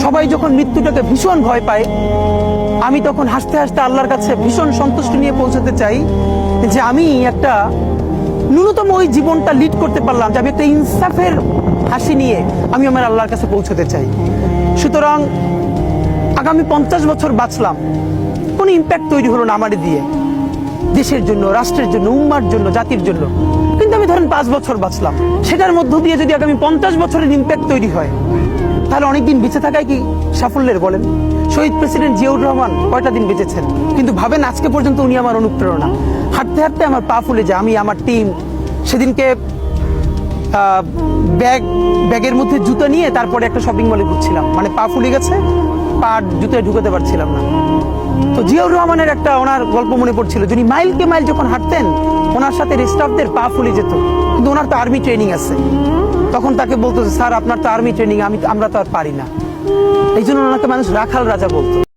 সবাই যখন মৃত্যুটাকে ভীষণ ভয় পায়, আমি তখন হাসতে হাসতে আল্লাহর কাছে ভীষণ সন্তুষ্টি নিয়ে পৌঁছাতে চাই যে আমি একটা ন্যূনতম ওই জীবনটা লিড করতে পারলাম, যে আমি একটা ইনসাফের হাসি নিয়ে আমি আমার আল্লাহর কাছে পৌঁছাতে চাই। সুতরাং আগামী 50 বছর বাঁচলাম, কোনো ইম্প্যাক্ট তৈরি হলো না আমার দিয়ে, দেশের জন্য, রাষ্ট্রের জন্য, উম্মার জন্য, জাতির জন্য। কিন্তু আমি ধরেন 5 বছর বাঁচলাম, সেটার মধ্য দিয়ে যদি আগামী 50 বছরের ইম্প্যাক্ট তৈরি হয়, তাহলে অনেকদিন বেঁচে থাকায় কি সাফল্যের বলেন? শহীদ প্রেসিডেন্ট জিয়াউর রহমান কয়টা দিন বেঁচেছেন, কিন্তু ভাবেন আজকে পর্যন্ত উনি আমার অনুপ্রেরণা। হাঁটতে হাঁটতে আমার পা ফুলে যায়। আমি, আমার টিম সেদিনকে ব্যাগের মধ্যে জুতো নিয়ে তারপরে একটা শপিং মলে ঘুরছিলাম, মানে পা ফুলে গেছে, পা জুতোয় ঢুকাতে পারছিলাম না। তো জিয়াউর রহমানের একটা ওনার গল্প মনে পড়ছিল, যিনি মাইলকে মাইল যখন হাঁটতেন, ওনার সাথে স্টাফদের পা ফুলে যেত, কিন্তু ওনার তো আর্মি ট্রেনিং আছে। তখন তাকে বলতো, স্যার আপনার তো আর্মি ট্রেনিং, আমরা তো আর পারি না। এই জন্য ওনাকে মানুষ রাখাল রাজা বলতো।